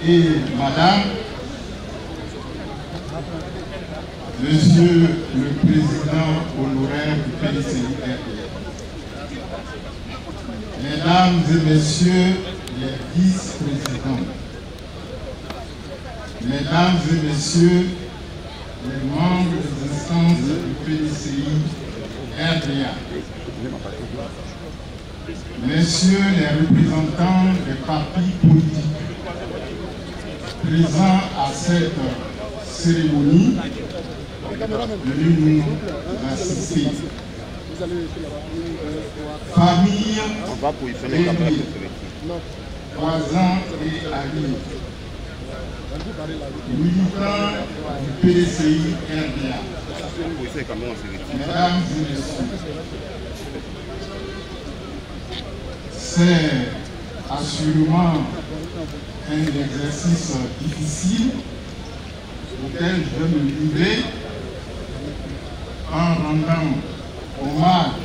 et Madame, Monsieur le Président honoraire du PDCI-RDA, Mesdames et Messieurs les vice-présidents, Mesdames et Messieurs les membres des instances du PDCI-RDA, Messieurs les représentants des partis politiques présents à cette cérémonie, venus nous assister. Famille, amis, voisins et amis, militants du PDCI-RDA, Mesdames et Messieurs, c'est assurément un exercice difficile auquel je vais me livrer en rendant hommage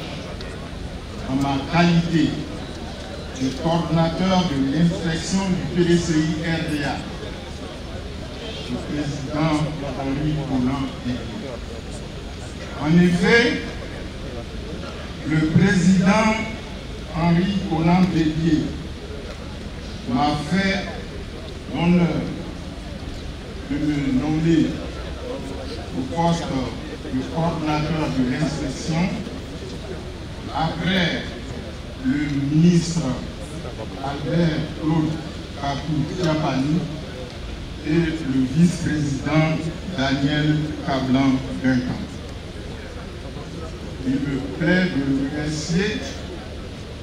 à ma qualité de coordonnateur de l'inspection du PDCI-RDA, le président Henri Konan. En effet, le président Henri Konan Bédié m'a fait l'honneur de me nommer au poste de coordonnateur de l'inspection après le ministre Albert Claude Kapou-Tiapani et le vice-président Daniel Kablan-Duncan. Il me plaît de le remercier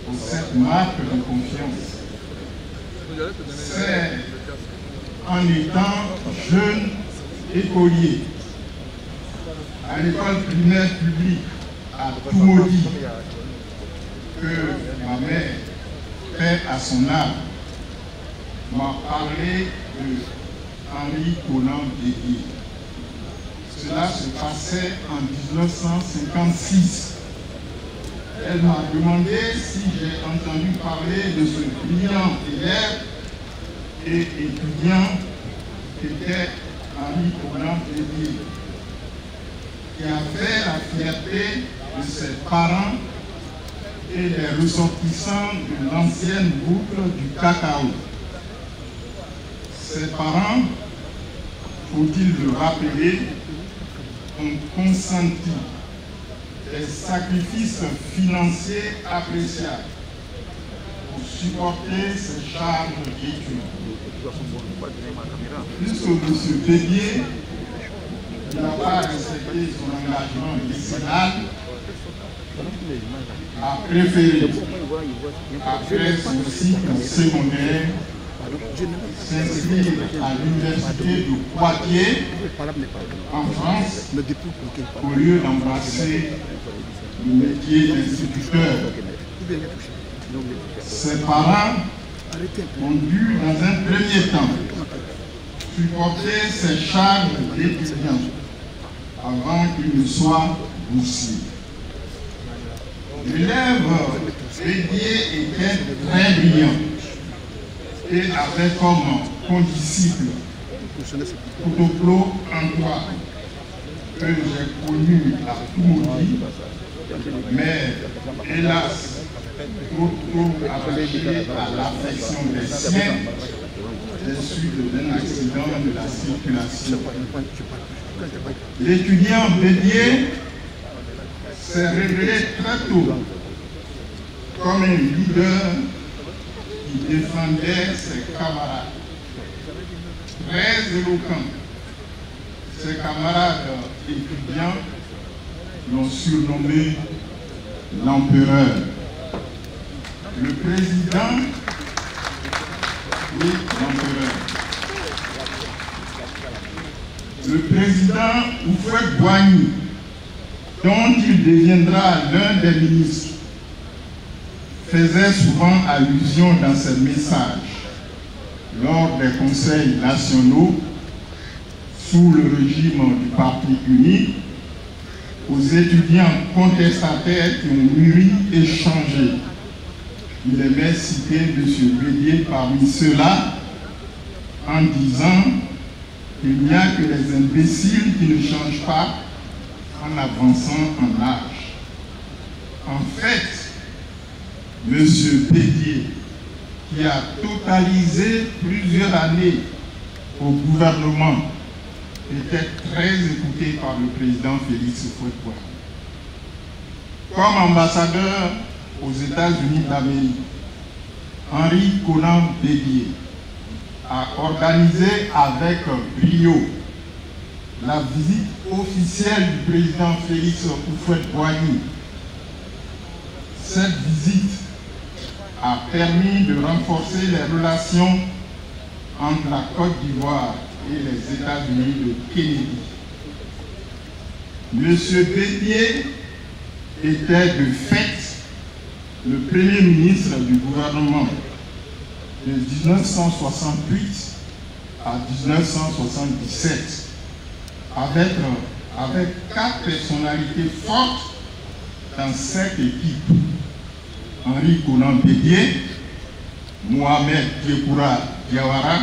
pour cette marque de confiance. C'est en étant jeune écolier à l'école primaire publique à Toumaudi que ma mère, paix à son âme, m'a parlé de Henri Konan Bédié. Cela se passait en 1956. Elle m'a demandé si j'ai entendu parler de ce brillant élève et étudiant qu'était Henri Konan Bédié, qui a fait la fierté de ses parents et des ressortissants de l'ancienne boucle du cacao. Ses parents, faut-il le rappeler, ont consenti des sacrifices financiers appréciables pour supporter ces charges d'études. Puisque M. Bédié n'a pas respecté son engagement décennal, a préféré, après son cycle secondaire, s'inscrire à l'université de Poitiers, en France, au lieu d'embrasser le métier d'instituteur. Ses parents ont dû, dans un premier temps, supporter ses charges d'étudiants avant qu'il ne soit boursier. L'élève Bédié était très brillant et avait comme condisciple Koutoplo Antoine, que j'ai connu à Toumaudi, mais hélas, trop attaché à l'affection des siens des suites d'un accident de la circulation. L'étudiant Bédié s'est révélé très tôt comme un leader qui défendait ses camarades. Très éloquent, ses camarades étudiants l'ont surnommé l'empereur. Le président et l'empereur. Le président Houphouët-Boigny, dont il deviendra l'un des ministres, faisait souvent allusion dans ses messages lors des conseils nationaux sous le régime du Parti unique aux étudiants contestataires qui ont mûri et changé. Il aimait citer M. Bédié parmi ceux-là en disant qu'il n'y a que les imbéciles qui ne changent pas en avançant en âge. En fait, M. Bédié, qui a totalisé plusieurs années au gouvernement, était très écouté par le président Félix Houphouët-Boigny. Comme ambassadeur aux États-Unis d'Amérique, Henri Konan Bédié a organisé avec brio la visite officielle du président Félix Houphouët-Boigny. Cette visite a permis de renforcer les relations entre la Côte d'Ivoire et les États-Unis de Kennedy. M. Bédié était de fait le premier ministre du gouvernement de 1968 à 1977, avec 4 personnalités fortes dans cette équipe. Henri Konan Bédié, Mohamed Djekoura Diawara,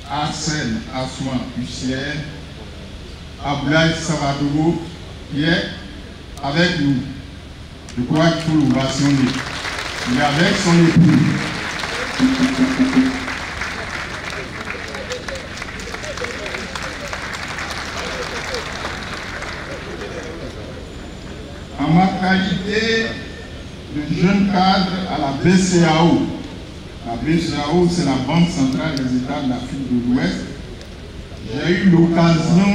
Arsène Assouan Hussière, Abdoulaye Savadogo, qui est avec nous. Je crois qu'il faut l'ovationner. Il est avec son épouse. En ma qualité de jeune cadre à la BCEAO, la BCEAO c'est la Banque centrale des États de l'Afrique de l'Ouest, j'ai eu l'occasion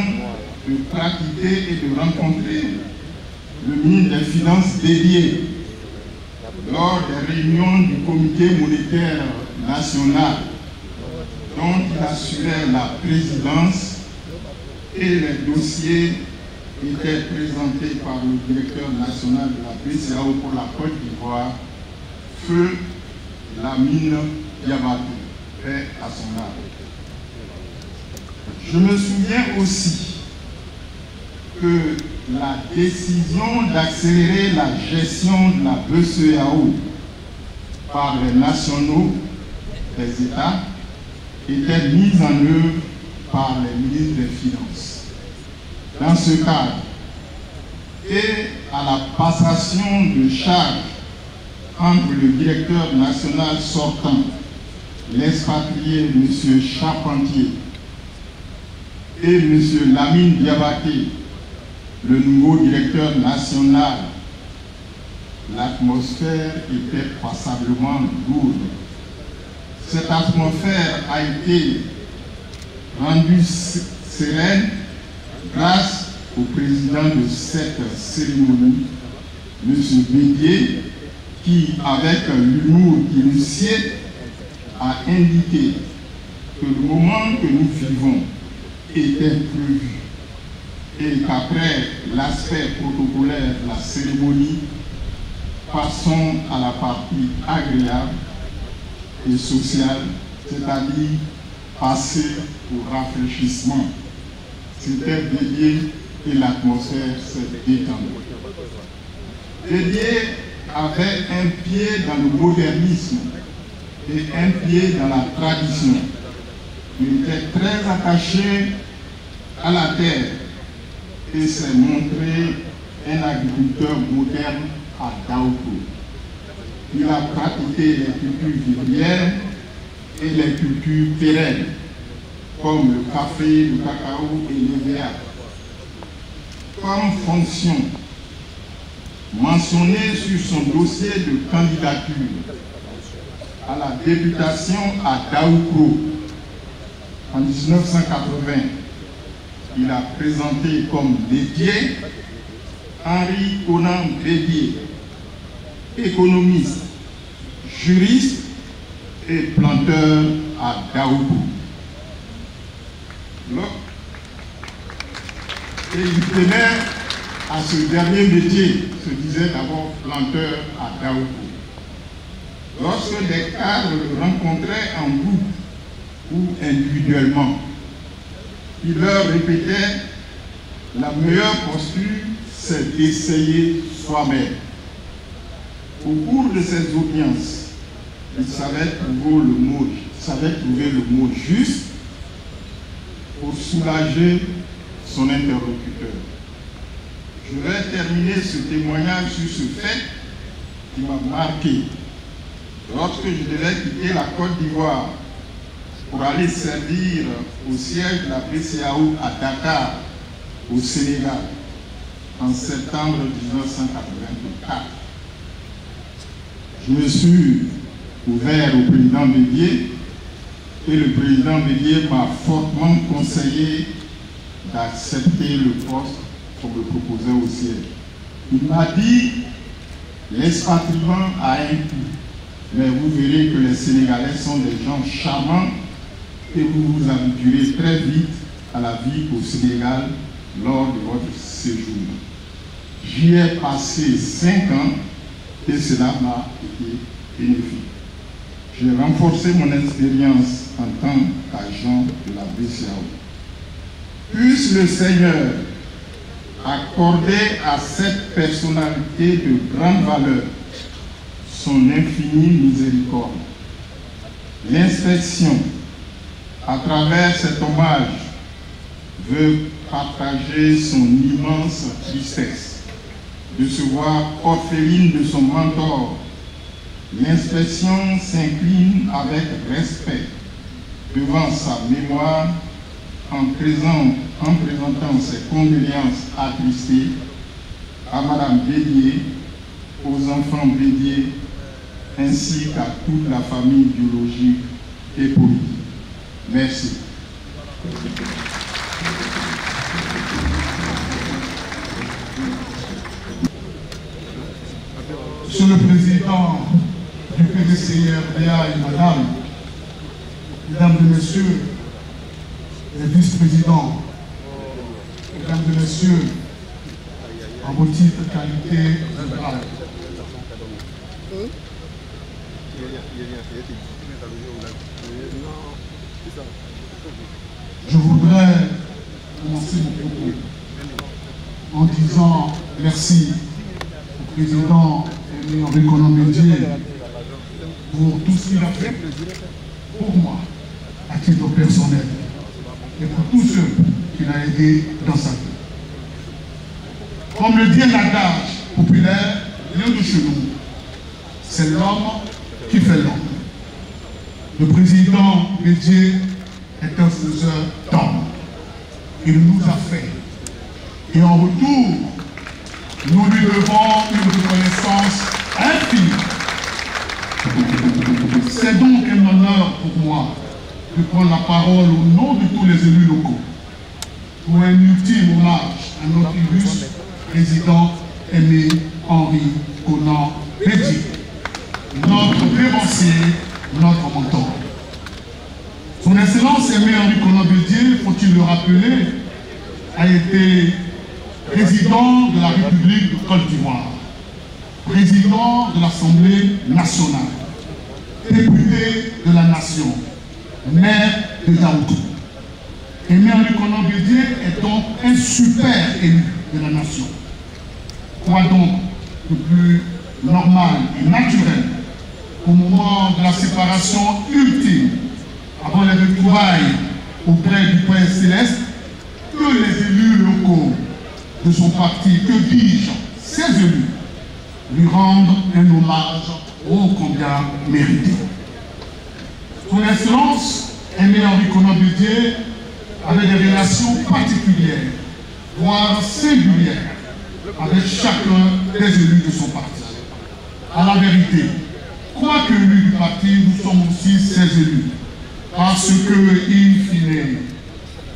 de pratiquer et de rencontrer le ministre des Finances Bédié lors des réunions du Comité monétaire national dont il assurait la présidence et les dossiers étaient présentés par le directeur national de la BCEAO pour la Côte d'Ivoire, Feu Lamine Diabaté, paix à son âme. Je me souviens aussi que la décision d'accélérer la gestion de la BCEAO par les nationaux des États était mise en œuvre par les ministres des Finances. Dans ce cadre, et à la passation de charges entre le directeur national sortant, l'expatrié M. Charpentier, et M. Lamine Diabaté, le nouveau directeur national, l'atmosphère était passablement lourde. Cette atmosphère a été rendue sereine grâce au président de cette cérémonie, M. Bédié, qui, avec l'humour qui lui sied, a indiqué que le moment que nous vivons était prévu et qu'après l'aspect protocolaire de la cérémonie, passons à la partie agréable et sociale, c'est-à-dire passer au rafraîchissement. C'était Bédié et l'atmosphère s'est détendue. Bédié avait un pied dans le modernisme et un pied dans la tradition. Il était très attaché à la terre et s'est montré un agriculteur moderne à Daoupo. Il a pratiqué les cultures vivrières et les cultures pérennes, comme le café, le cacao et l'EVA. Comme fonction mentionnée sur son dossier de candidature à la députation à Daoupo en 1980, il a présenté comme dédié Henri Konan Bédié, économiste, juriste et planteur à Daoupo. Et il tenait à ce dernier métier, se disait d'abord planteur à Daoupo. Lorsque des cadres le rencontraient en groupe ou individuellement, il leur répétait: la meilleure posture, c'est d'essayer soi-même. Au cours de ces audiences, il savait trouver le mot juste pour soulager son interlocuteur. Je vais terminer ce témoignage sur ce fait qui m'a marqué. Lorsque je devais quitter la Côte d'Ivoire pour aller servir au siège de la BCAO à Dakar, au Sénégal, en septembre 1984, je me suis ouvert au président Bédié et le président Bédié m'a fortement conseillé d'accepter le poste qu'on me proposait au siège. Il m'a dit, l'expatriement a un coût, mais vous verrez que les Sénégalais sont des gens charmants et vous vous habituerez très vite à la vie au Sénégal lors de votre séjour. J'y ai passé 5 ans et cela m'a été bénéfique. J'ai renforcé mon expérience en tant qu'agent de la BCAO. Puisse le Seigneur accorder à cette personnalité de grande valeur son infinie miséricorde. L'inspection, à travers cet hommage, veut partager son immense tristesse de se voir orpheline de son mentor. L'inspection s'incline avec respect devant sa mémoire en présentant ses condoléances attristées à Madame Bédié, aux enfants Bédié, ainsi qu'à toute la famille biologique et politique. Merci. Monsieur le Président du PDCRDA et Madame, Mesdames et Messieurs les vice-présidents, Mesdames et Messieurs, en vos titres de qualité générale. Je voudrais commencer mon propos en disant merci au président Henri Konan Bédié pour tout ce qu'il a fait pour moi, à titre personnel, et pour tous ceux qu'il a aidés dans sa vie. Comme le dit un adage populaire, rien de chez nous, c'est l'homme qui fait l'homme. Le président Bédié est un faiseur d'hommes. Il nous a fait. Et en retour, nous lui devons une reconnaissance infinie. C'est donc un honneur pour moi de prendre la parole au nom de tous les élus locaux pour un ultime hommage à notre illustre président Aimé Henri Konan Bédié, notre dévancier, notre mentor. Son Excellence Aimé Henri Konan Bédié, faut-il le rappeler, a été président de la République de Côte d'Ivoire, président de l'Assemblée nationale, député de la nation, maire de Yaoundé. Aimé Henri Konan Bédié est donc un super élu de la nation. Quoi donc de plus normal et naturel au moment de la séparation ultime, avant les retrouvailles auprès du Père Céleste, que les élus locaux de son parti, que dis-je, ces élus, lui rendent un hommage ô combien mérité. Son Excellence Aimé Henri Konan Bédié avait des relations particulières, voire singulières, avec chacun des élus de son parti. À la vérité, quoique élus du parti, nous sommes aussi ses élus, parce que, in fine,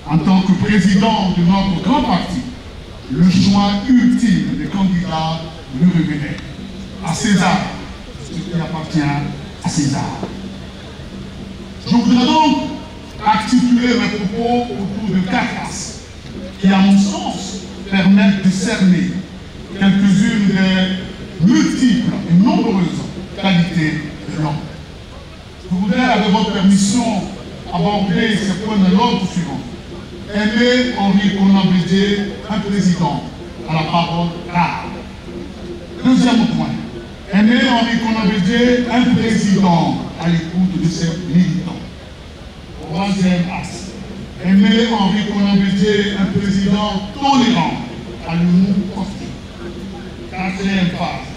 en tant que président de notre grand parti, le choix ultime des candidats lui revenait. À César, ce qui appartient à César. Je voudrais donc articuler mes propos autour de 4 axes qui, à mon sens, permettent de cerner quelques-unes des multiples et nombreuses qualités de l'homme. Je voudrais, avec votre permission, aborder ces points de l'ordre suivant. Aimé Henri Konan Bédié, un président à la parole rare. Deuxième point. Aimé Henri Konan Bédié, un président à l'écoute de ses militants. Troisième axe. Aimé Henri Konan Bédié, un président tolérant à l'humour caustique. Quatrième phase.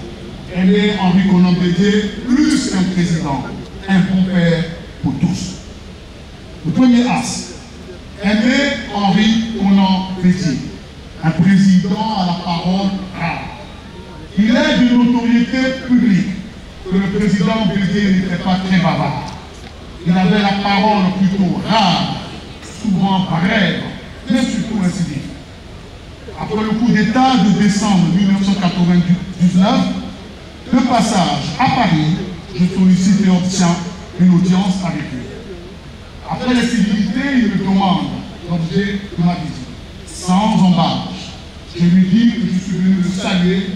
Aimé Henri Konan Bédié, plus qu'un président, un bon père pour tous. Le premier axe. Aimé Henri Konan Bédié, un président à la parole rare. Il est d'une notoriété publique que le président Bédié n'était pas très bavard. Il avait la parole plutôt rare, souvent brève, mais surtout incisive. Après le coup d'État de décembre 1999, de passage à Paris, je sollicite et obtiens une audience avec lui. Après les civilités, il me demande l'objet de ma visite. Sans embâche, je lui dis que je suis venu le saluer,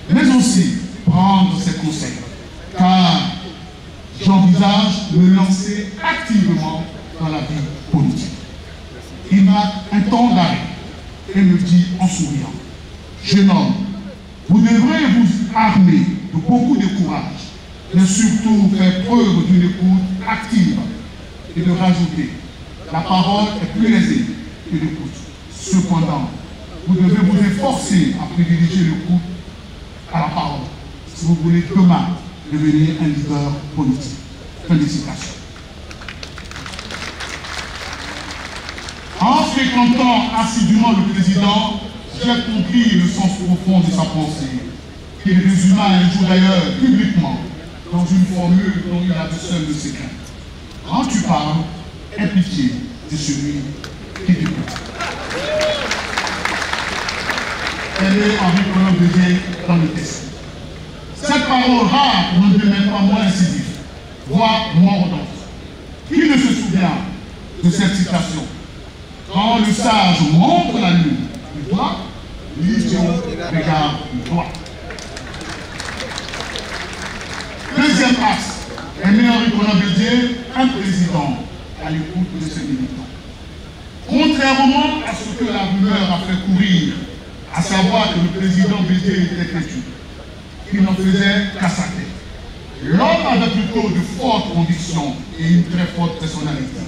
mais aussi prendre ses conseils. Car j'envisage de me lancer activement dans la vie politique. Il m'a un temps d'arrêt et me dit en souriant, jeune homme, vous devrez vous armer de beaucoup de courage, mais surtout faire preuve d'une écoute active et de rajouter, la parole est plus aisée que l'écoute. Cependant, vous devez vous efforcer à privilégier l'écoute à la parole si vous voulez demain devenir un leader politique. Félicitations. En fréquentant assidûment le président, j'ai compris le sens profond de sa pensée, qu'il résuma un jour d'ailleurs publiquement dans une formule dont il avait seul le secret. Quand tu parles, aie pitié de celui qui t'écoute. Elle est Henri Konan Bédié dans le texte. Cette parole rare ne devient pas moins incisive, voire mordante. Qui ne se souvient de cette citation? Quand le sage montre la lune du doigt, l'idiot regarde le doigt. Deuxième axe, Aimé Henri Konan Bédié, un président à l'écoute de ses militants. Contrairement à ce que la rumeur a fait courir, à savoir que le président Bédié était têtu, il n'en faisait qu'à sa tête. L'homme avait plutôt de fortes convictions et une très forte personnalité.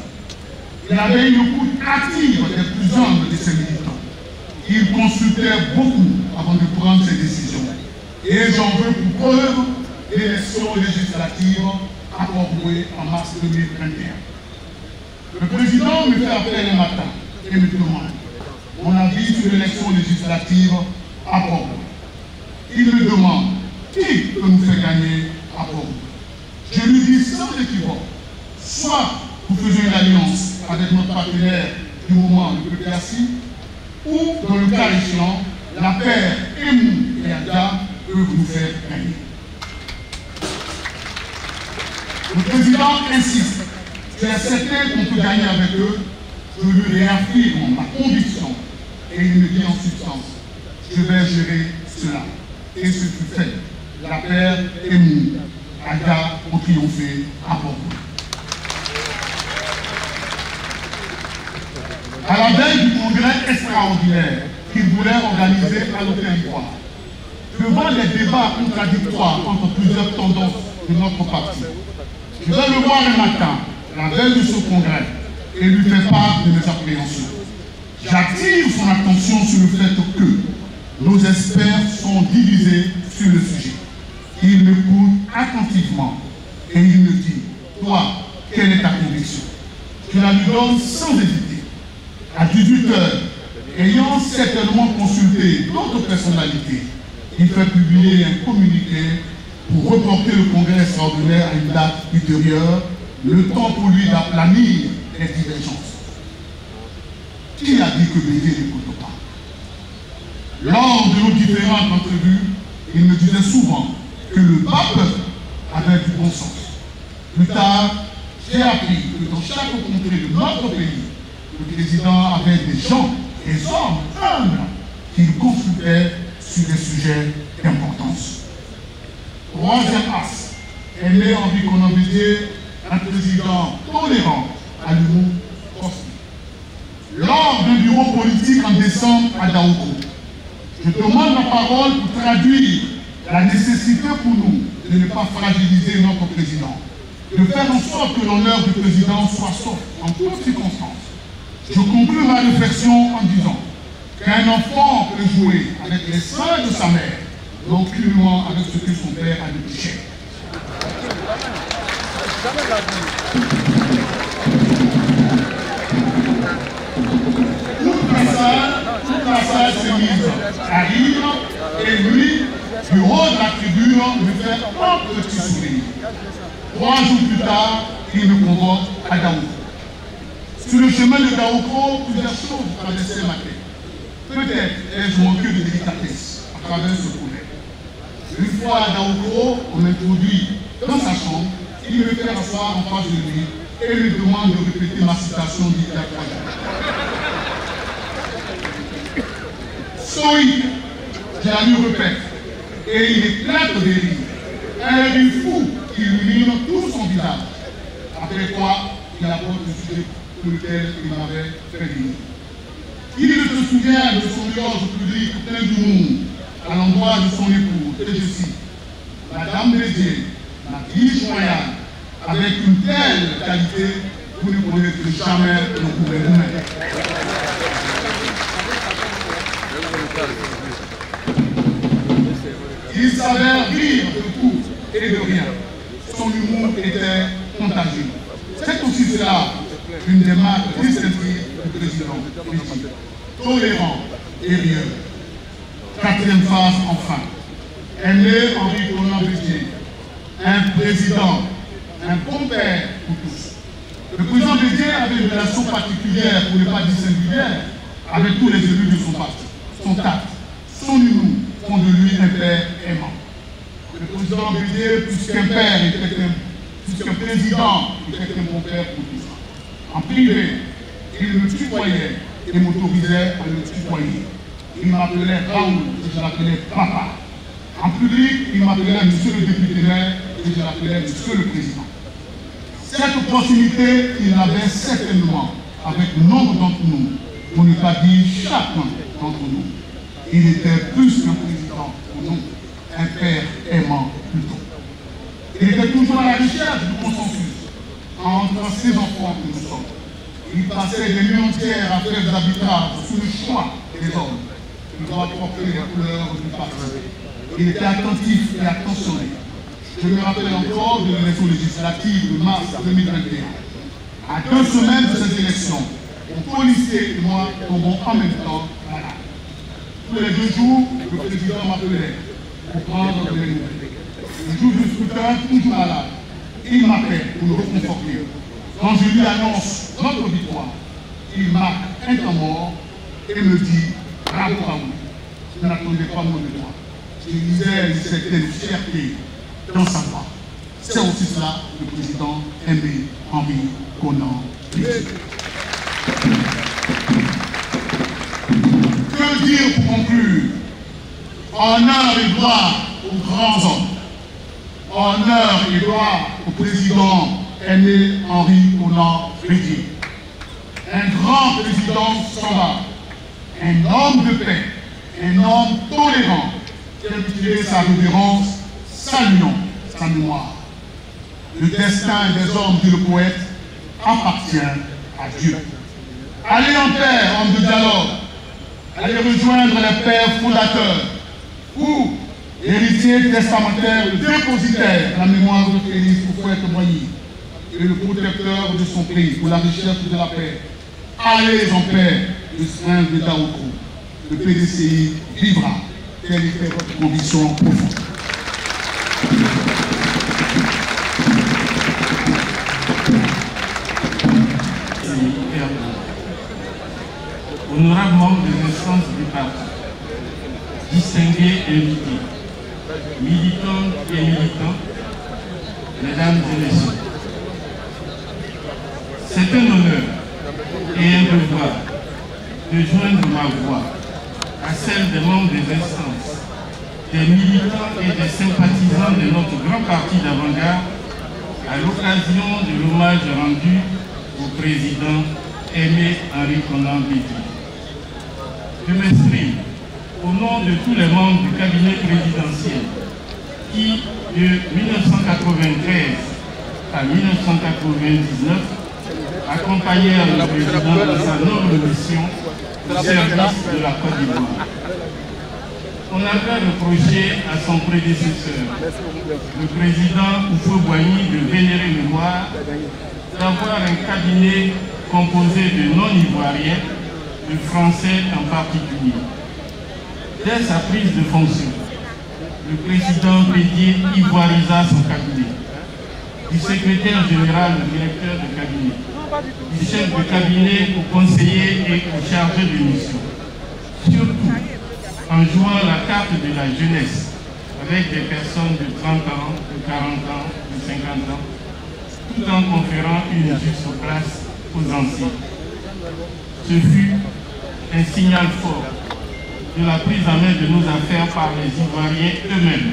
Il avait une écoute active des plus humbles de ses militants. Il consultait beaucoup avant de prendre ses décisions. Et j'en veux pour preuve l'élection législative accordée en mars 2021. Le président me fait appel un matin et me demande mon avis sur l'élection législative accordée. Il me demande qui peut nous faire gagner à Bordeaux. Je lui dis sans équivoque, soit nous faisons une alliance avec notre partenaire du moment, le PPAC, ou dans le cas échéant, la paire Emou et Ada peuvent nous faire gagner. Le président insiste, tu es certain qu'on peut gagner avec eux, je lui réaffirme ma conviction et il me dit en substance, je vais gérer cela. Et ce fut fait. La paire Emou, Ada ont triomphé à Bordeaux. À la veille du congrès extraordinaire qu'il voulait organiser à l'Hôtel d'Ivoire, devant les débats contradictoires entre plusieurs tendances de notre parti, je vais le voir un matin, la veille de ce congrès, et lui faire part de mes appréhensions. J'attire son attention sur le fait que nos experts sont divisés sur le sujet. Il m'écoute attentivement et il me dit, toi, quelle est ta conviction? Je la lui donne sans hésiter. À 18 h, ayant certainement consulté d'autres personnalités, il fait publier un communiqué pour reporter le congrès extraordinaire à une date ultérieure, le temps pour lui d'aplanir les divergences. Qui a dit que Bédié n'écoute pas? Lors de nos différentes entrevues, il me disait souvent que le bas peuple avait du bon sens. Plus tard, j'ai appris que dans chaque contrée de notre pays, le président avait des gens, des hommes humbles qu'il consultait sur des sujets d'importance. Troisième axe, Aimé Henri Konan Bédié, un président tolérant à l'humour caustique. Lors d'un bureau politique en décembre à Daouko, je demande la parole pour traduire la nécessité pour nous de ne pas fragiliser notre président de faire en sorte que l'honneur du président soit sauf en toutes circonstances. Je conclue ma réflexion en disant qu'un enfant peut jouer avec les seins de sa mère, mais aucunement avec ce que son père a de cher. Toute la salle s'est mise à rire et lui, du haut de la tribune, me fait un petit sourire. 3 jours plus tard, il me convoque à Daoukro. Sur le chemin de Daoukro, plusieurs choses traversaient ma tête. Peut-être ai-je manqué de délicatesse à travers ce projet. Une fois à Daoukro, on m'introduit dans sa chambre, il me fait asseoir en face de lui et me demande de répéter ma citation d'il y a 3 jours. Stoïque, je la lui répète, et il éclate de rire. Un rire fou qui illumine tout son visage. Après quoi, il apporte le sujet pour lequel il m'avait prévenu. Il se souvient de son éloge public plein d'humour à l'endroit de son épouse, et je cite, la dame de Dieu, la riche royale, avec une telle qualité, vous ne connaîtrez jamais le gouvernement. Il savait rire de tout et de rien. Son humour était contagieux. C'est aussi cela une des marques distinctives du président. Tolérant et rieur. 4e phase enfin. Aimé Henri Conan Bédier, un président, un bon père pour tous. Le président Bédier avait une relation particulière, pour ne pas dire singulière, avec tous les élus de son parti. Son tact, son humour font de lui un père aimant. Le président Bédier, plus qu'un père, plus qu'un président, il était un bon père pour tous. En privé, il me tutoyait et m'autorisait à le tutoyer. Il m'appelait Raoul et je l'appelais papa. En public, il m'appelait monsieur le député maire et je l'appelais monsieur le président. Cette proximité, il l'avait certainement avec nombre d'entre nous, pour ne pas dire chacun d'entre nous. Il était plus qu'un président pour nous, un père aimant plutôt. Il était toujours à la recherche du consensus entre ces enfants que nous sommes. Il passait des nuits entières à faire des arbitrages sur le choix des hommes. Il doit porter les couleurs du parti. Il était attentif et attentionné. Je me rappelle encore de l'élection législative de mars 2021. À 2 semaines de cette élection, mon policier et moi tombons en même temps malades. Tous les 2 jours, le président m'appelait pour prendre des nouvelles. Le jour du scrutin, toujours malade, il m'appelle pour le reconforter. Quand je lui annonce notre victoire, il marque un temps mort et me dit bravo à vous. Je n'attendais pas moins de toi. Je disais une certaine fierté dans sa voix. C'est aussi cela le président Aimé Henri Conan Bédier. Que dire pour conclure? Honneur et gloire aux grands hommes. Honneur et gloire au président Aimé Henri Conan Bédier. Un grand président s'en va. Un homme de paix. Un homme tolérant. Qui a cultivé sa révérence, saluons sa mémoire. Le destin des hommes, dit le poète, appartient à Dieu. Allez en paix, homme de dialogue. Allez rejoindre les pères fondateurs ou héritier testamentaire, le dépositaire, la mémoire de Félix Houphouët-Boigny et le protecteur de son pays pour la recherche de la paix. Allez en paix, le prince de Daoukro. Le PDCI vivra. Quelle était votre conviction profonde? Honorables membres des instances du parti, distingués invités, militants et militants, mesdames et messieurs, c'est un honneur et un devoir de joindre ma voix à celle des membres des instances, des militants et des sympathisants de notre grand parti d'avant-garde à l'occasion de l'hommage rendu au président Aimé Henri Conan Bédier. Je m'exprime au nom de tous les membres du cabinet présidentiel qui, de 1993 à 1999, accompagnèrent le président dans sa noble mission au service de la Côte d'Ivoire. On avait reproché à son prédécesseur, le président Houphouët-Boigny, de vénérer mémoire, d'avoir un cabinet composé de non-ivoiriens, de Français en particulier. Dès sa prise de fonction, le président Bédié ivoirisa son cabinet, du secrétaire général au directeur de cabinet, du chef de cabinet au conseiller et au chargé de mission. Surtout, en jouant la carte de la jeunesse avec des personnes de 30 ans, de 40 ans, de 50 ans, tout en conférant une juste place aux anciens. Ce fut un signal fort de la prise en main de nos affaires par les Ivoiriens eux-mêmes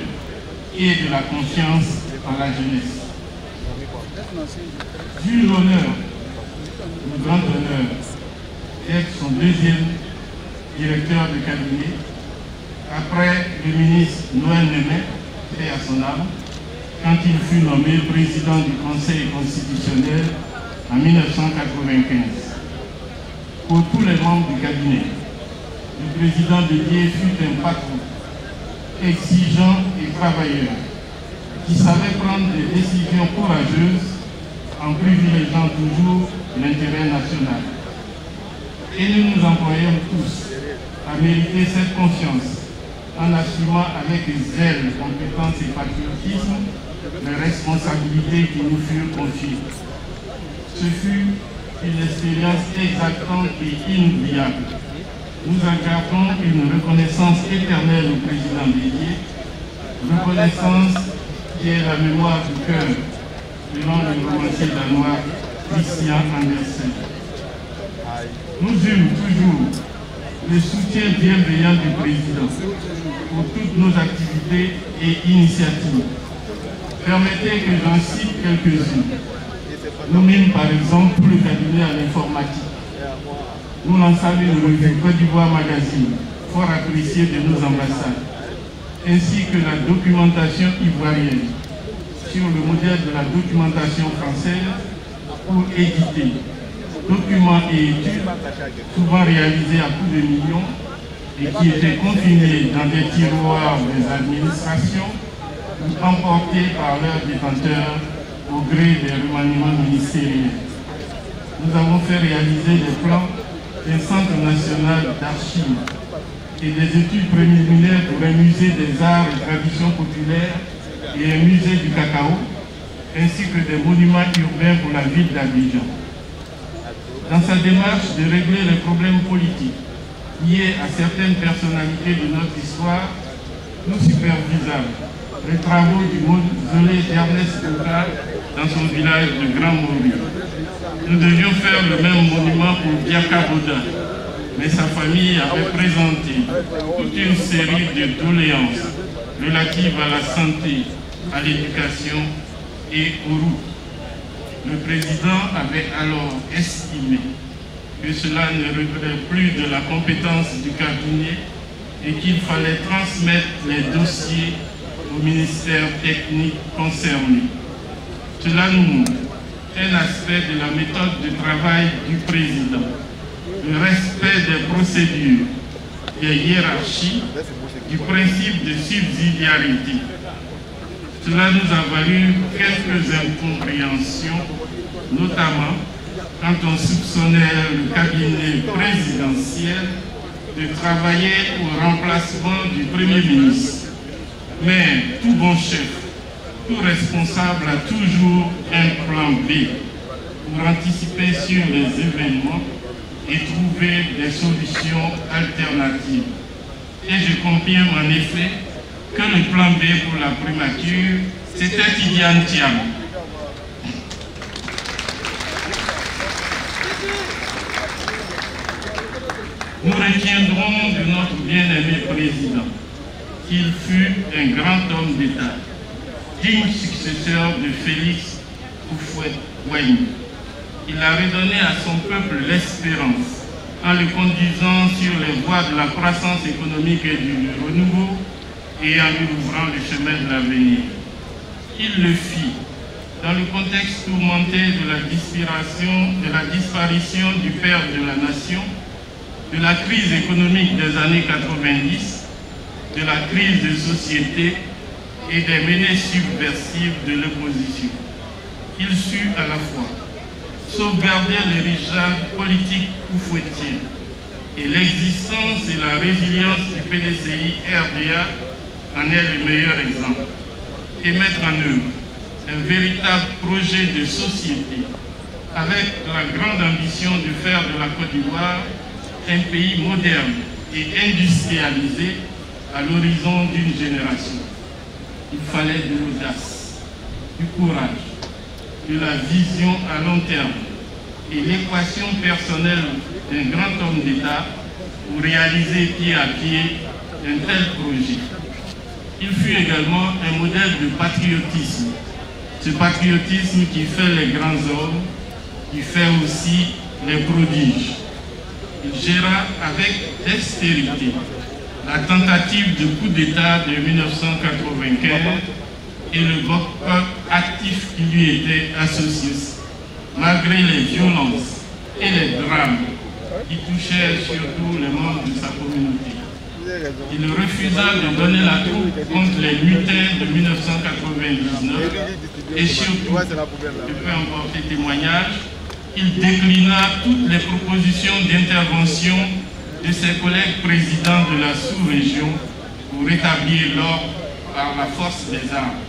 et de la confiance en la jeunesse. J'eus l'honneur, le grand honneur, d'être son deuxième directeur de cabinet, après le ministre Noël Némé, fait à son âme, quand il fut nommé président du Conseil constitutionnel en 1995. Pour tous les membres du cabinet, le président Bédié fut un patron exigeant et travailleur, qui savait prendre des décisions courageuses en privilégiant toujours l'intérêt national. Et nous nous employons tous à mériter cette confiance en assumant avec zèle, compétence et patriotisme les responsabilités qui nous furent confiées. Ce fut une expérience exaltante et inoubliable. Nous accordons une reconnaissance éternelle au président Bédié, reconnaissance qui est la mémoire du cœur, selon le romancier danois Christian Andersen. Nous eûmes toujours le soutien bienveillant du président pour toutes nos activités et initiatives. Permettez que j'en cite quelques-unes. Nous mîmes par exemple le cabinet à l'informatique. Nous lançâmes une revue Côte d'Ivoire Magazine, fort appréciée de nos ambassades, ainsi que la documentation ivoirienne, sur le modèle de la documentation française, pour éditer documents et études, souvent réalisés à coups de millions, et qui étaient confinés dans des tiroirs des administrations, ou emportés par leurs détenteurs au gré des remaniements ministériels. Nous avons fait réaliser des plans d'un centre national d'archives et des études préliminaires pour un musée des arts et traditions populaires et un musée du cacao, ainsi que des monuments urbains pour la ville d'Abidjan. Dans sa démarche de régler les problèmes politiques liés à certaines personnalités de notre histoire, nous supervisâmes les travaux du mausolée d'Ernest Ouka dans son village de Grand Mori. Nous devions faire le même monument pour Biaka Boda, mais sa famille avait présenté toute une série de doléances relatives à la santé, à l'éducation et aux routes. Le président avait alors estimé que cela ne relevait plus de la compétence du cabinet et qu'il fallait transmettre les dossiers au ministère technique concerné. Cela nous montre un aspect de la méthode de travail du président, le respect des procédures, des hiérarchies, du principe de subsidiarité. Cela nous a valu quelques incompréhensions, notamment quand on soupçonnait le cabinet présidentiel de travailler au remplacement du Premier ministre. Mais tout bon chef, tout responsable a toujours un plan B pour anticiper sur les événements et trouver des solutions alternatives. Et je confirme en effet que le plan B pour la primature, c'était Tidiane Thiam. Nous retiendrons de notre bien-aimé président qu'il fut un grand homme d'État, digne successeur de Félix Houphouët-Boigny. Il a redonné à son peuple l'espérance en le conduisant sur les voies de la croissance économique et du renouveau et en lui ouvrant le chemin de l'avenir. Il le fit Dans le contexte tourmenté de la disparition du père de la nation, de la crise économique des années 90, de la crise de société et des menées subversives de l'opposition, il sut à la fois sauvegarder l'héritage politique oufouettier et l'existence et la résilience du PDCI-RDA en est le meilleur exemple, et mettre en œuvre un véritable projet de société avec la grande ambition de faire de la Côte d'Ivoire un pays moderne et industrialisé à l'horizon d'une génération. Il fallait de l'audace, du courage, de la vision à long terme et l'équation personnelle d'un grand homme d'État pour réaliser pied à pied un tel projet. Il fut également un modèle de patriotisme. Ce patriotisme qui fait les grands hommes, qui fait aussi les prodiges. Il géra avec dextérité la tentative de coup d'État de 1995 et le boycott actif qui lui était associé, malgré les violences et les drames qui touchaient surtout les membres de sa communauté. Il refusa de donner la troupe contre les mutins de 1999 et surtout, je peux emporter témoignage, il déclina toutes les propositions d'intervention de ses collègues présidents de la sous-région pour rétablir l'ordre par la force des armes.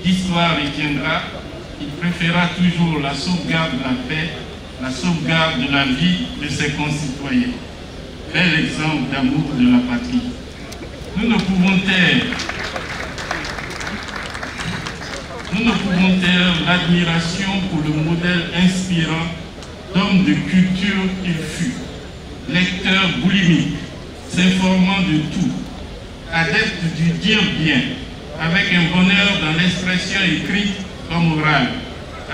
L'histoire retiendra qu'il préféra toujours la sauvegarde de la paix, la sauvegarde de la vie de ses concitoyens. Bel exemple d'amour de la patrie. Nous ne pouvons taire l'admiration pour le modèle inspirant d'homme de culture qu'il fut. Lecteur boulimique, s'informant de tout, adepte du dire bien, avec un bonheur dans l'expression écrite comme orale,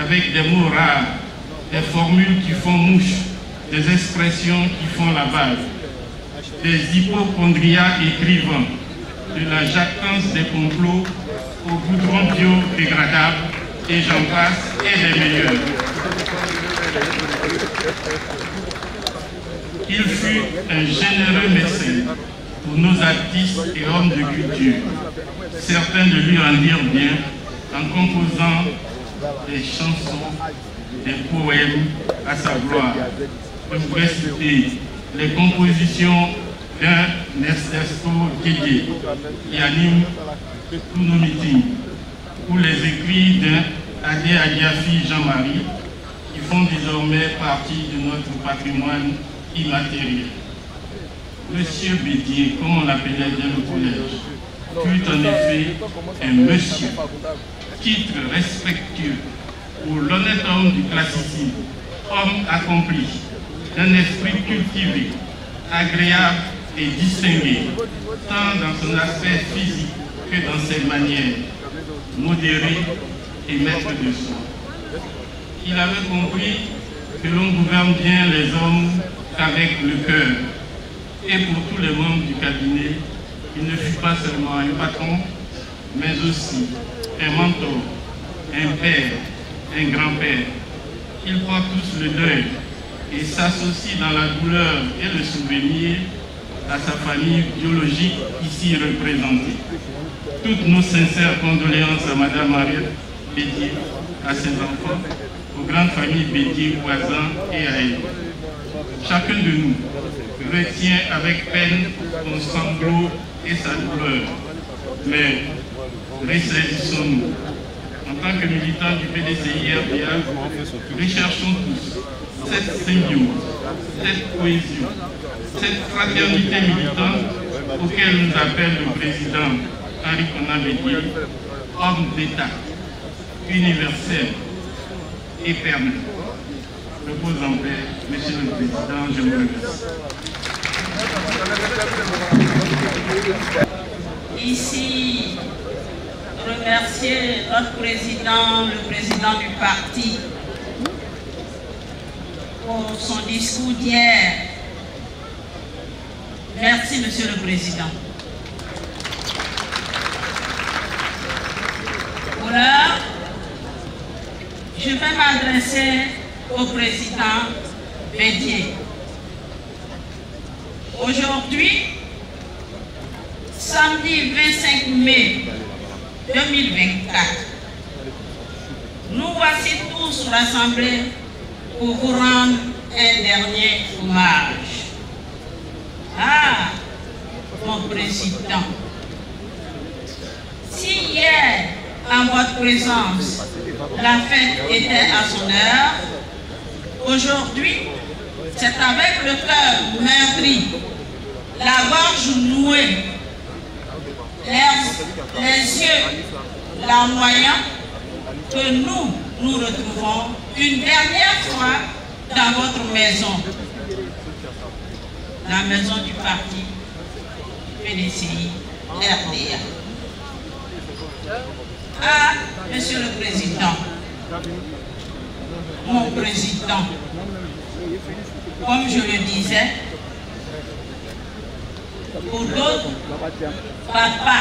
avec des mots rares, des formules qui font mouche, des expressions qui font la base, des hypochondriaques écrivants, de la jactance des complots au goudron biodégradable, et j'en passe, et les meilleurs. Il fut un généreux mécène pour nos artistes et hommes de culture. Certains de lui en dirent bien en composant des chansons, des poèmes à sa gloire. Je pourrais citer les compositions d'un Ernesto Guégué qui anime tous nos meetings, ou les écrits d'un Adé Adiafi Jean-Marie qui font désormais partie de notre patrimoine immatériel. Monsieur Bédier, comme on l'appelait dans le collège, fut en effet un monsieur, titre respectueux pour l'honnête homme du classicisme, homme accompli, d'un esprit cultivé, agréable et distingué, tant dans son aspect physique que dans ses manières, modéré et maître de soi. Il avait compris que l'on gouverne bien les hommes qu'avec le cœur. Et pour tous les membres du cabinet, il ne fut pas seulement un patron, mais aussi un mentor, un père, un grand-père. Ils portent tous le deuil et s'associent dans la douleur et le souvenir à sa famille biologique ici représentée. Toutes nos sincères condoléances à Madame Mariette Bédier, à ses enfants, aux grandes familles Bédier, voisins et à elle. Chacun de nous retient avec peine son sanglot et sa douleur. Mais ressaisissons-nous. En tant que militants du PDCI-RDA, recherchons tous cette symbiose, cette cohésion, cette fraternité militante auquel nous appelle le président Henri Konan Bédié, homme d'État, universel et permanent. Repose en paix, Monsieur le Président, je vous remercie. Ici, remercier notre président, le président du parti, pour son discours d'hier. Merci, Monsieur le Président. Pour l'heure, je vais m'adresser au président Bédié. Aujourd'hui, samedi 25 mai 2024, nous voici tous rassemblés pour vous rendre un dernier hommage. Ah, mon président, si hier, en votre présence, la fête était à son heure, aujourd'hui, c'est avec le cœur meurtri, la gorge nouée, les yeux larmoyants, que nous nous retrouvons une dernière fois dans votre maison, la maison du parti PDCI RDA. Ah, Monsieur le Président, mon président, comme je le disais, pour d'autres, papa,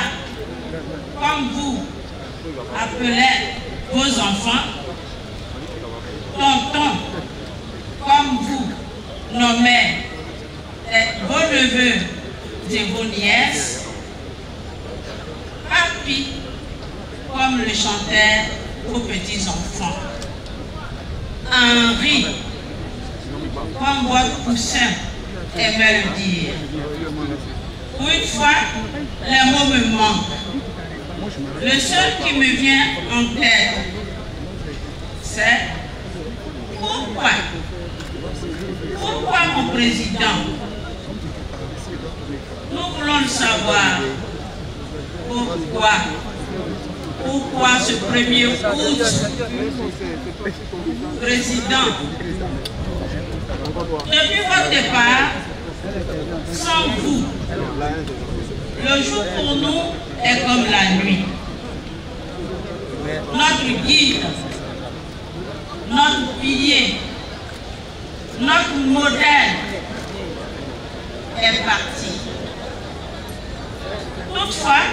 comme vous appelez vos enfants, tonton, comme vous nommez vos neveux et vos nièces, papi, comme le chantaient vos petits-enfants, Henri, comme votre poussin aimait le dire. Pour une fois, les mots me manquent. Le seul qui me vient en tête, c'est pourquoi mon président? Nous voulons le savoir. Pourquoi ce 1er août, président, depuis votre départ, sans vous, le jour pour nous est comme la nuit. Notre guide, notre pilier, notre modèle est parti. Toutefois,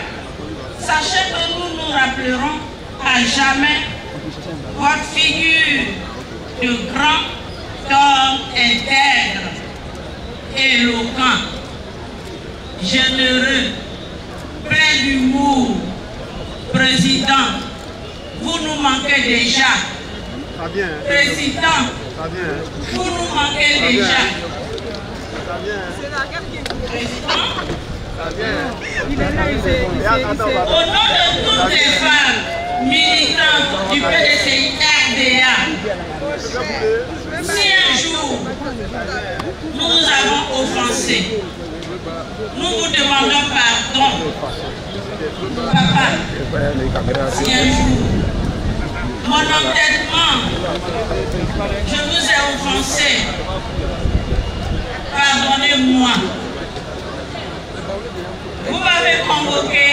sachez que nous nous rappellerons à jamais votre figure de grand homme intègre, éloquent, généreux, plein d'humour. Président, vous nous manquez déjà. Président, vous nous manquez déjà. Président, au nom de toutes les femmes militantes du PDCI RDA, si un jour nous nous avons offensé, nous vous demandons pardon. Papa, si un jour, mon entêtement, je vous ai offensé, pardonnez-moi. Vous m'avez convoqué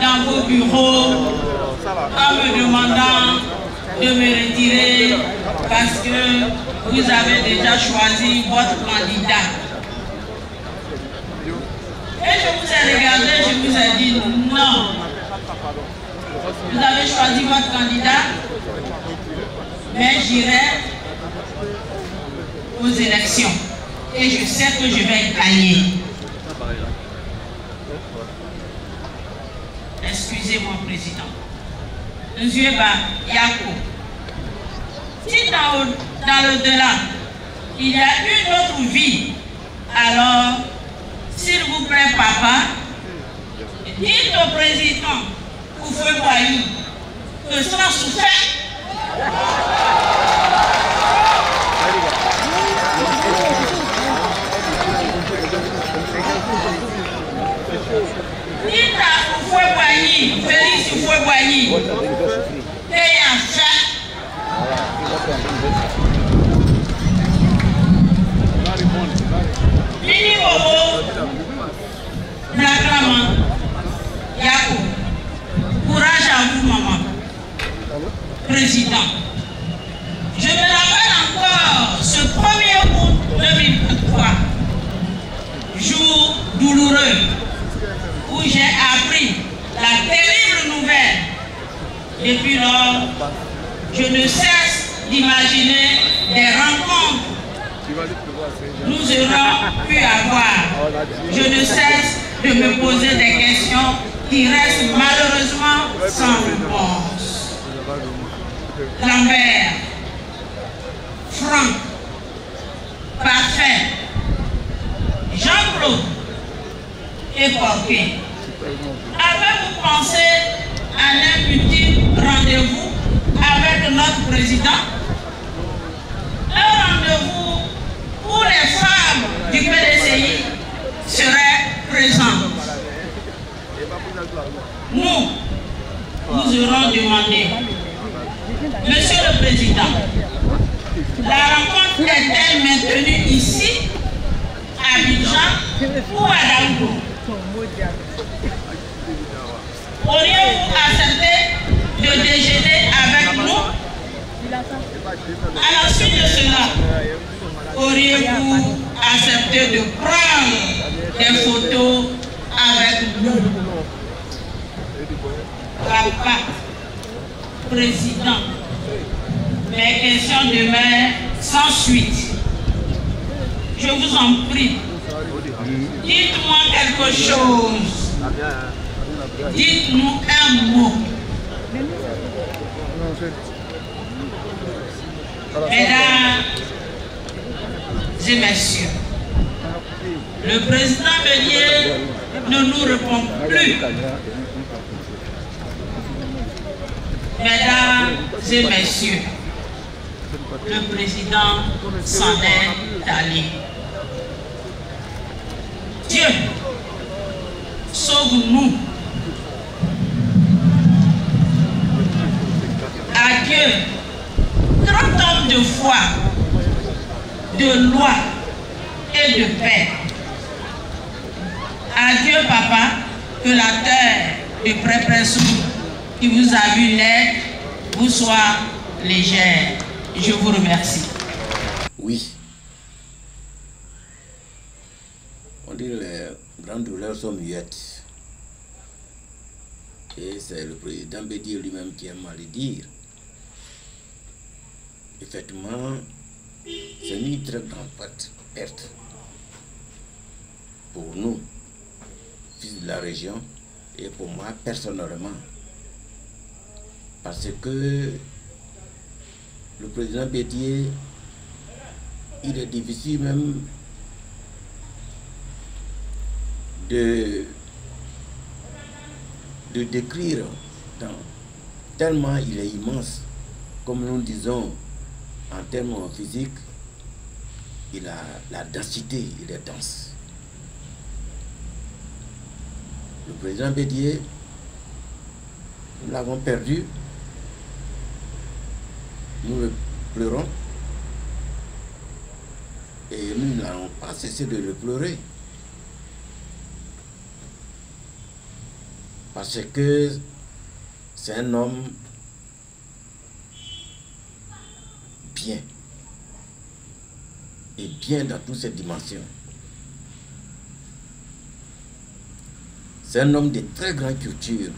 dans vos bureaux en me demandant de me retirer parce que vous avez déjà choisi votre candidat. Et je vous ai regardé, je vous ai dit non. Vous avez choisi votre candidat, mais j'irai aux élections. Et je sais que je vais gagner. Excusez-moi, Président. Nzoueba Yako. Si dans l'au-delà, il y a une autre vie, alors, s'il vous plaît, papa, dites au président Houphouët-Boigny que sans souffrir, dites à Houphouët-Boigny, Félix Houphouët-Boigny, paye un fait. Mini Bobo, Blacklaman, Yako, courage à vous, maman. Président, je me rappelle encore ce 1er août 2023, jour douloureux, où j'ai appris la terrible nouvelle. Depuis lors, je ne cesse d'imaginer des rencontres nous aurons pu avoir. Je ne cesse de me poser des questions qui restent malheureusement sans réponse. Lambert, Franck, Parfait, Jean-Claude et Porquet. Avez-vous pensé à un petit rendez-vous avec notre président? Un rendez-vous où les femmes du PDCI seraient présentes. Nous aurons demandé, Monsieur le Président, la rencontre est-elle maintenue ici, à Abidjan ou à Daoudou? Auriez-vous accepté de déjeuner avec nous? À la suite de cela, auriez-vous accepté de prendre des photos avec nous? Papa, Président, mes questions demeurent sans suite. Je vous en prie, dites-moi quelque chose. Dites-nous un mot. Mesdames et messieurs, le président Bélier ne nous répond plus. Mesdames et messieurs, le président s'en est allé. Dieu, sauve-nous. Adieu, grand homme de foi, de loi et de paix. Adieu, papa, que la terre de Pré-Pressou qui vous a vu naître vous soit légère. Je vous remercie. Oui. On dit que les grandes douleurs sont muettes. Et c'est le président Bédié lui-même qui aime à le dire. Effectivement, c'est une très grande perte pour nous, fils de la région, et pour moi personnellement. Parce que le président Bédié, il est difficile même de décrire, tellement il est immense. Comme nous disons en termes physiques, il a la densité, il est dense. Le président Bédié, nous l'avons perdu, nous le pleurons et nous n'allons pas cesser de le pleurer. Parce que c'est un homme bien, et bien dans toutes ses dimensions. C'est un homme de très grande culture.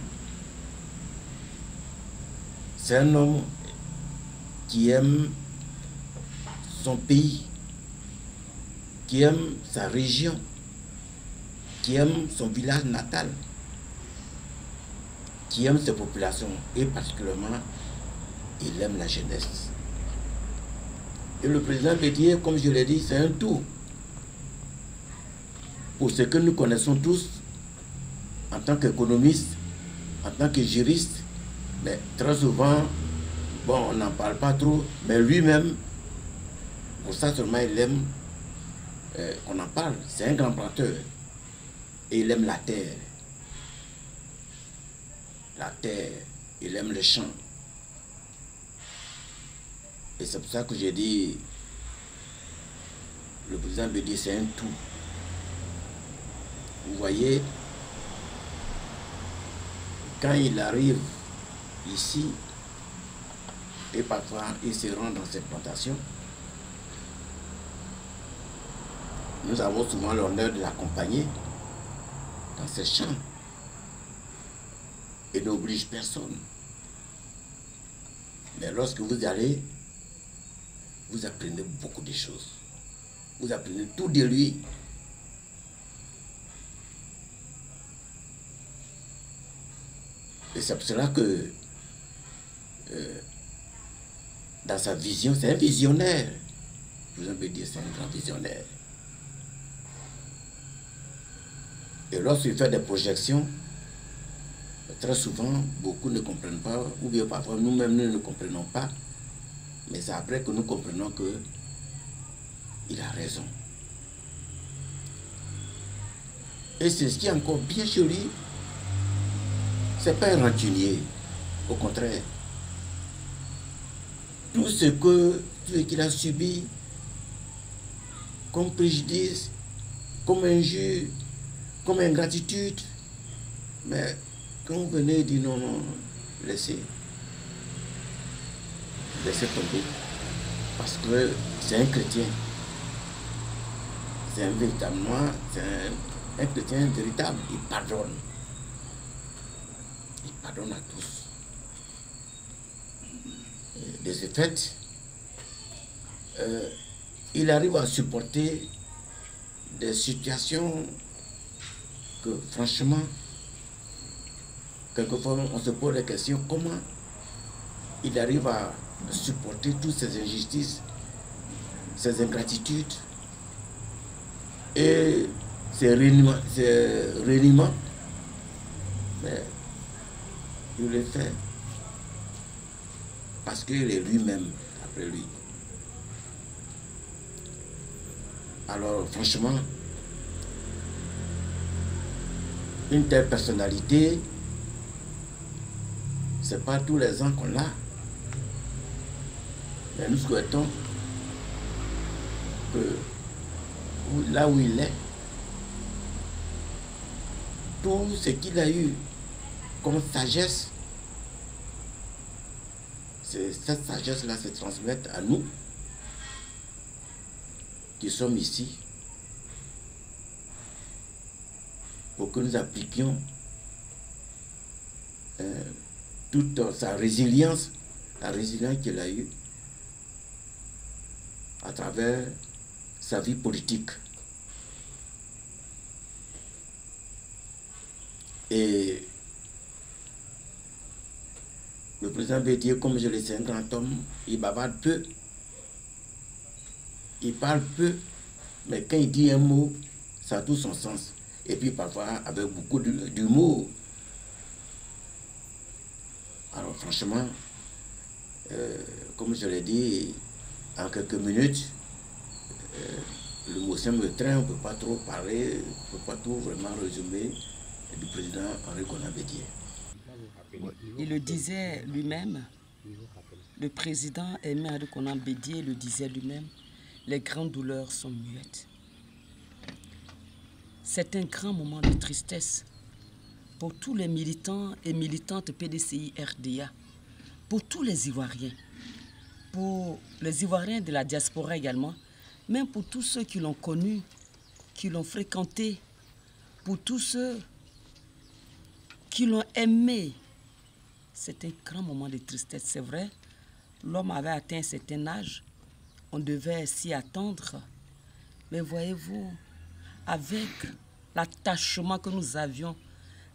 C'est un homme qui aime son pays, qui aime sa région, qui aime son village natal, qui aime ses populations et particulièrement, il aime la jeunesse. Et le président Bédié, comme je l'ai dit, c'est un tout. Pour ce que nous connaissons tous, en tant qu'économiste, en tant que juriste, mais très souvent, bon, on n'en parle pas trop, mais lui-même, pour ça seulement il aime qu'on en parle. C'est un grand planteur. Et il aime la terre. La terre, il aime les champs. Et c'est pour ça que j'ai dit, le président Bédié, c'est un tout. Vous voyez, quand il arrive ici, et parfois il se rend dans cette plantation, nous avons souvent l'honneur de l'accompagner dans ces champs. Et n'oblige personne. Mais lorsque vous allez, vous apprenez beaucoup de choses. Vous apprenez tout de lui. Et c'est pour cela que dans sa vision, c'est un visionnaire. Je vous peux dire, c'est un grand visionnaire. Et lorsqu'il fait des projections, très souvent, beaucoup ne comprennent pas, ou bien parfois nous-mêmes nous ne comprenons pas. Mais c'est après que nous comprenons que il a raison. Et c'est ce qui est encore bien chez lui. C'est pas un rancunier. Au contraire. Tout ce qu'il a subi comme préjudice, comme injure, comme ingratitude, mais quand vous venez dire non, non, laissez tomber. Parce que c'est un chrétien. C'est un véritablement, c'est un chrétien véritable. Il pardonne. Il pardonne à tous. Et de ce fait, il arrive à supporter des situations que, franchement, quelquefois on se pose la question comment il arrive à supporter toutes ces injustices, ces ingratitudes et ces reniements. Mais il le fait parce qu'il est lui-même après lui. Alors franchement, une telle personnalité, c'est pas tous les ans qu'on l'a. Mais nous souhaitons que là où il est, tout ce qu'il a eu comme sagesse, cette sagesse-là se transmette à nous qui sommes ici pour que nous appliquions toute sa résilience, la résilience qu'il a eue à travers sa vie politique. Et le président Bédié, comme je le sais, un grand homme, il bavarde peu, il parle peu, mais quand il dit un mot, ça a tout son sens. Et puis parfois avec beaucoup d'humour. Alors franchement, comme je l'ai dit, en quelques minutes, le mot me traîne, on ne peut pas trop parler, on ne peut pas tout vraiment résumer du président Henri Konan Bédié. Il le disait lui-même, le président Aimé Henri Konan Bédié le disait lui-même, les grandes douleurs sont muettes. C'est un grand moment de tristesse pour tous les militants et militantes PDCI RDA, pour tous les Ivoiriens, pour les Ivoiriens de la diaspora également, même pour tous ceux qui l'ont connu, qui l'ont fréquenté, pour tous ceux qui l'ont aimé. C'est un grand moment de tristesse, c'est vrai. L'homme avait atteint un certain âge, on devait s'y attendre. Mais voyez-vous, avec l'attachement que nous avions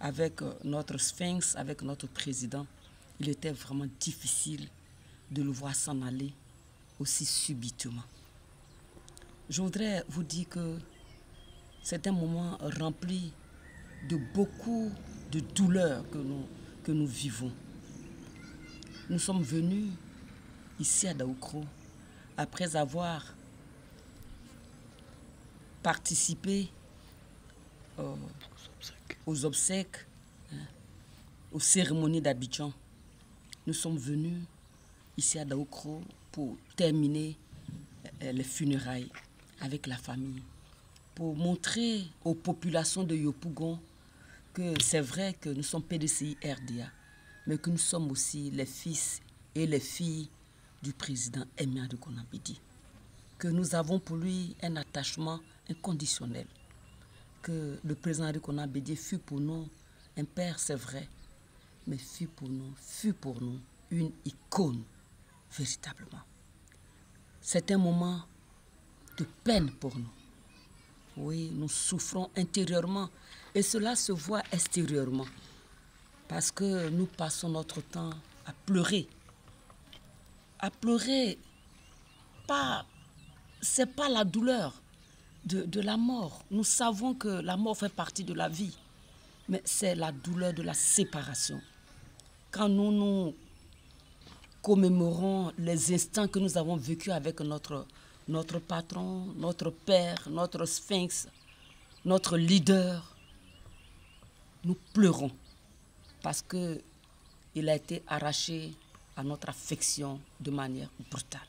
avec notre sphinx, avec notre président, il était vraiment difficile de le voir s'en aller aussi subitement. Je voudrais vous dire que c'est un moment rempli de beaucoup de douleurs que nous vivons. Nous sommes venus ici à Daoukro après avoir participé aux obsèques, aux cérémonies d'Abidjan. Nous sommes venus ici à Daoukro pour terminer les funérailles avec la famille, pour montrer aux populations de Yopougon que c'est vrai que nous sommes PDCI RDA, mais que nous sommes aussi les fils et les filles du président Aimé Henri Konan Bédié, que nous avons pour lui un attachement inconditionnel, que le président Henri Konan Bédié fut pour nous un père, c'est vrai, mais fut pour nous une icône véritablement. C'est un moment de peine pour nous. Oui, nous souffrons intérieurement et cela se voit extérieurement parce que nous passons notre temps à pleurer. À pleurer, c'est pas la douleur de la mort. Nous savons que la mort fait partie de la vie, mais c'est la douleur de la séparation. Quand nous commémorons les instants que nous avons vécus avec notre patron, notre père, notre sphinx, notre leader, nous pleurons parce qu'il a été arraché à notre affection de manière brutale.